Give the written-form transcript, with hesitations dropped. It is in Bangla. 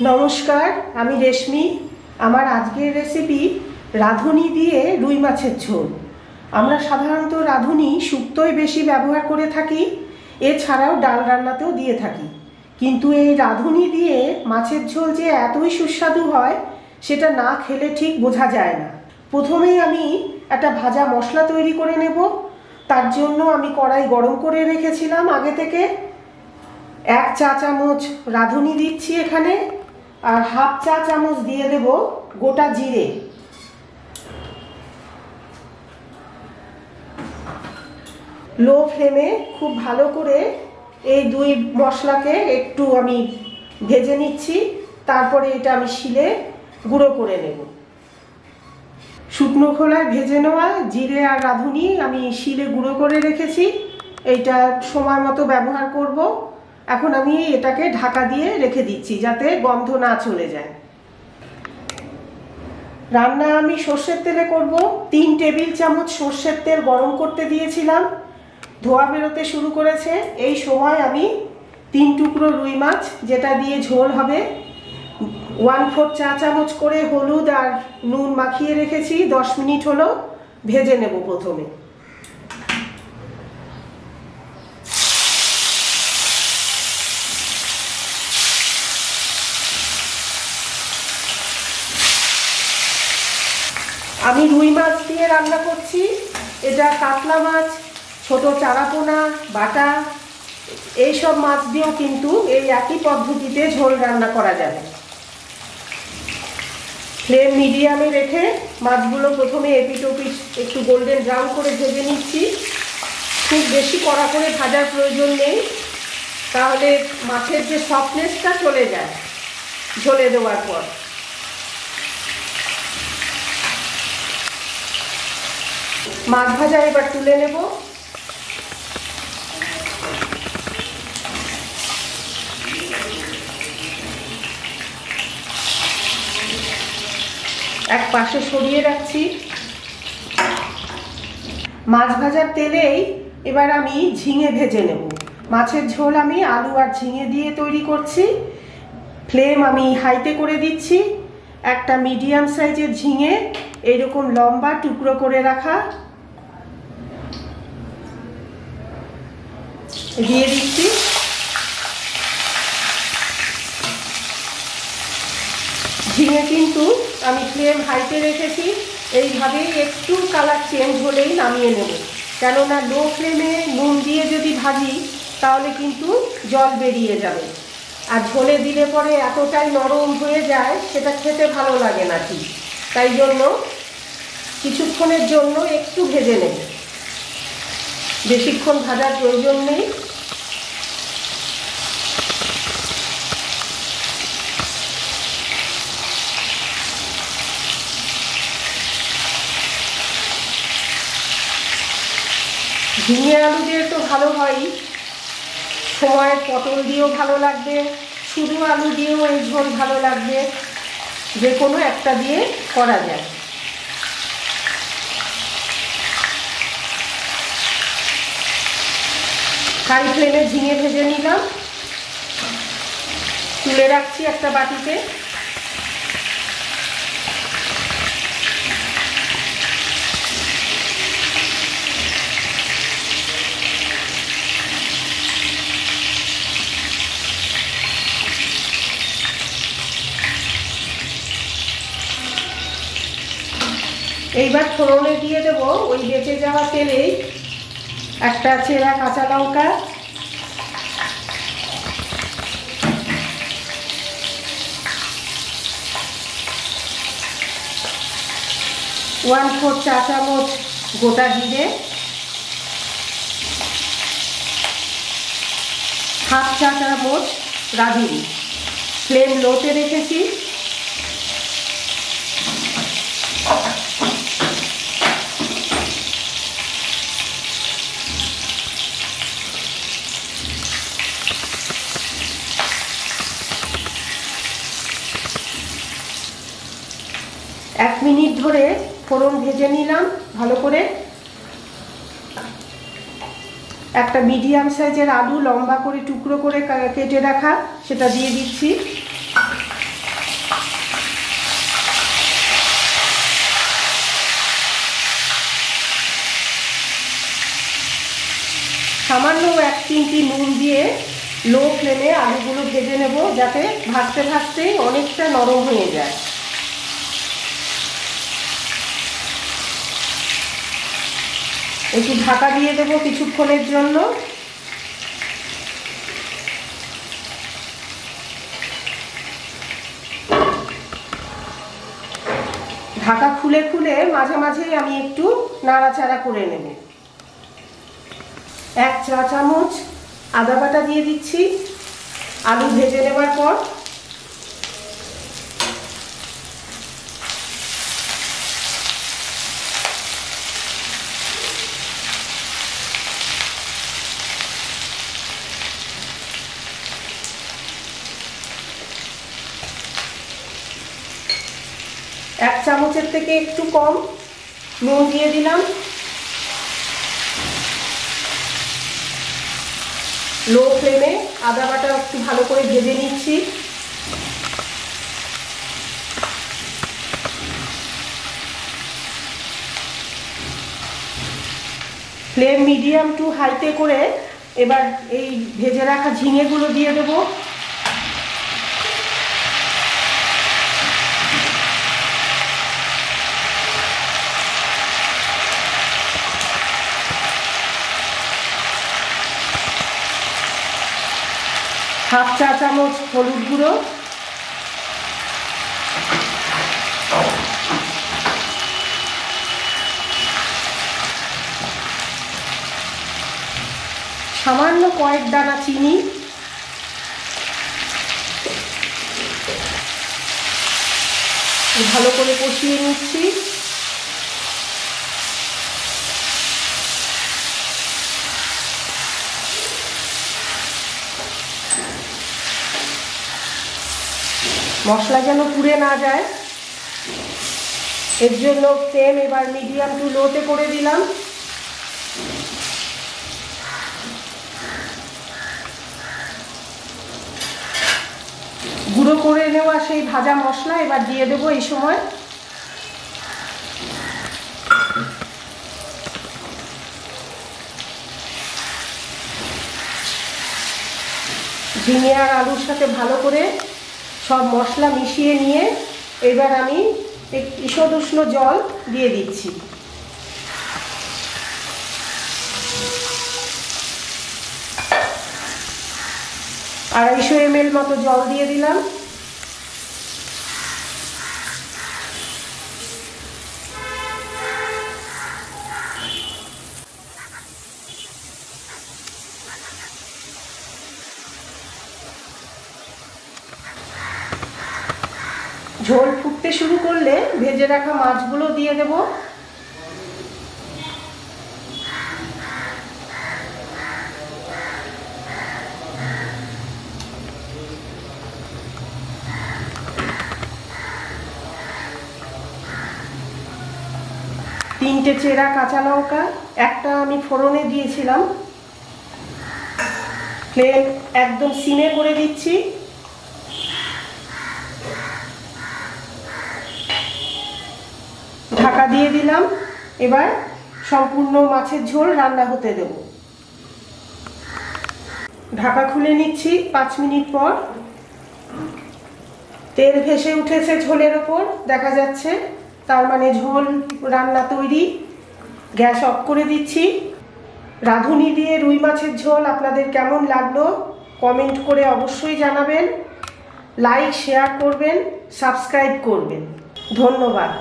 নমস্কার, আমি রেশমি। আমার আজকের রেসিপি রাঁধুনি দিয়ে রুই মাছের ঝোল। আমরা সাধারণত রাঁধুনি শুক্তোই বেশি ব্যবহার করে থাকি, এছাড়াও ডাল রান্নাতেও দিয়ে থাকি। কিন্তু এই রাঁধুনি দিয়ে মাছের ঝোল যে এতই সুস্বাদু হয় সেটা না খেলে ঠিক বোঝা যায় না। প্রথমেই আমি একটা ভাজা মশলা তৈরি করে নেব। তার জন্য আমি কড়াই গরম করে রেখেছিলাম আগে থেকে। 1 চা চামচ রাঁধুনি দিচ্ছি এখানে, আর হাফ চা চামচ দিয়ে দেব গোটা জিরে। লো ফ্লেমে খুব ভালো করে এই দুই মশলাকে একটু আমি ভেজে নিচ্ছি। তারপরে এটা আমি শিলে গুঁড়ো করে নেব। শুকনো খোলায় ভেজে নেওয়া জিরে আর রাঁধুনি আমি শিলে গুঁড়ো করে রেখেছি। এইটা সময় মতো ব্যবহার করব। এখন আমি এটাকে ঢাকা দিয়ে রেখে দিচ্ছি যাতে গন্ধ না চলে যায়। রান্না আমি সর্ষের তেলে করব। 3 টেবিল চামচ সর্ষের তেল গরম করতে দিয়েছিলাম। ধোয়া বেরোতে শুরু করেছে। এই সময় আমি 3 টুকরো রুই মাছ, যেটা দিয়ে ঝোল হবে, 1/4 চা চামচ করে হলুদ আর নুন মাখিয়ে রেখেছি। 10 মিনিট হলো ভেজে নেব। প্রথমে আমি রুই মাছ দিয়ে রান্না করছি। এটা কাতলা মাছ, ছোট চারাপোনা, বাটা, এইসব মাছ দিয়েও কিন্তু এই একই পদ্ধতিতে ঝোল রান্না করা যাবে। ফ্লেম মিডিয়ামে রেখে মাছগুলো প্রথমে এপিট ওপিট একটু গোল্ডেন ব্রাউন করে ভেজে নিচ্ছি। খুব বেশি কড়া করে ভাজার প্রয়োজন নেই, তাহলে মাছের যে সফটনেসটা চলে যায় ঝোলে দেওয়ার পর। মাছ ভাজা এবার তুলে নেব। এক পাশে সরিয়ে রাখছি। মাছ ভাজার তেলেই এবার আমি ঝিঙে ভেজে নেব। মাছের ঝোল আমি আলু আর ঝিঙে দিয়ে তৈরি করছি। ফ্লেম আমি হাইতে করে দিচ্ছি। একটা মিডিয়াম সাইজের ঝিঙে এইরকম লম্বা টুকরো করে রাখা দিয়ে দিচ্ছি। ঝিঙে কিন্তু আমি ফ্লেম হাইতে রেখেছি। এইভাবেই একটু কালার চেঞ্জ হলেই নামিয়ে নেব, কেননা লো ফ্লেমে নুন দিয়ে যদি ভাজি তাহলে কিন্তু জল বেরিয়ে যাবে। আর ঝোলে দিলে পরে এতটাই নরম হয়ে যায় সেটা খেতে ভালো লাগে না ঠিক। তাই জন্য কিছুক্ষণের জন্য একটু ভেজে নেব, বেশিক্ষণ ভাজার প্রয়োজন নেই। ঝিঙে আলু দিয়ে তো ভালো হয়ই, সময় পটল দিয়েও ভালো লাগবে, শুধু আলু দিয়েও এই ঝোল ভালো লাগবে। যে কোনো একটা দিয়ে করা যায়। হাই ফ্লেমে ঝিঙে ভেজে নিলাম, তুলে রাখছি একটা বাটিতে। এইবার ফোড়নে দিয়ে দেব ওই বেঁচে যাওয়া তেলেই একটা চেরা কাঁচা লঙ্কা, ওয়ান 4 চা চামচ গোটা জিরে, হাফ চা চামচ রাঁধুনি। ফ্লেম লোতে রেখেছি। এক মিনিট ধরে ফোড়ন ভেজে নিলাম ভালো করে। একটা মিডিয়াম সাইজের আলু লম্বা করে টুকরো করে কেটে রাখা সেটা দিয়ে দিচ্ছি। সামান্য 1 চিমটি নুন দিয়ে লো ফ্লেমে আলুগুলো ভেজে নেব, যাতে ভাজতে ভাজতে অনেকটা নরম হয়ে যায়। একটু ঢাকা দিয়ে দেব কিছুক্ষণের জন্য। ঢাকা খুলে খুলে মাঝে মাঝে আমি একটু নাড়াচাড়া করে নেব। 1 চা চামচ আদা বাটা দিয়ে দিচ্ছি আলু ভেজে নেবার পর। এক চামচের থেকে একটু কম নুন দিয়ে দিলাম। লো ফ্লেমে আদা বাটা একটু ভালো করে ভেজে নিচ্ছি। ফ্লেম মিডিয়াম টু হাইতে করে এবার এই ভেজে রাখা ঝিঙেগুলো দিয়ে দেবো। হাফ চা চামচ হলুদ গুঁড়ো, সামান্য কয়েক দানা চিনি, ভালো করে কষিয়ে নিচ্ছি। মশলা যেন পুড়ে না যায়, এর জন্য ফ্লেম এবার মিডিয়াম টু লোতে করে দিলাম। গুঁড়ো করে নেওয়া সেই ভাজা মশলা এবার দিয়ে দেবো এই সময়। ঝিঙে আর আলুর সাথে ভালো করে সব মশলা মিশিয়ে নিয়ে এবার আমি ঈষদ উষ্ণ জল দিয়ে দিচ্ছি। আড়াইশো ml মতো জল দিয়ে দিলাম। ঝোল ফুটতে শুরু করলে ভেজে রাখা মাছগুলো দিয়ে দেব। তিনটে চেরা কাঁচা লঙ্কা, একটা আমি ফোড়নে দিয়েছিলাম। ফ্লেম একদম সিমে করে দিচ্ছি। ঢাকা দিয়ে দিলাম। এবার সম্পূর্ণ মাছের ঝোল রান্না হতে দেব। ঢাকা খুলে নিচ্ছি 5 মিনিট পর। তেল ভেসে উঠেছে ঝোলের ওপর, দেখা যাচ্ছে, তার মানে ঝোল রান্না তৈরি। গ্যাস অফ করে দিচ্ছি। রাঁধুনি দিয়ে রুই মাছের ঝোল আপনাদের কেমন লাগলো কমেন্ট করে অবশ্যই জানাবেন। লাইক শেয়ার করবেন, সাবস্ক্রাইব করবেন। ধন্যবাদ।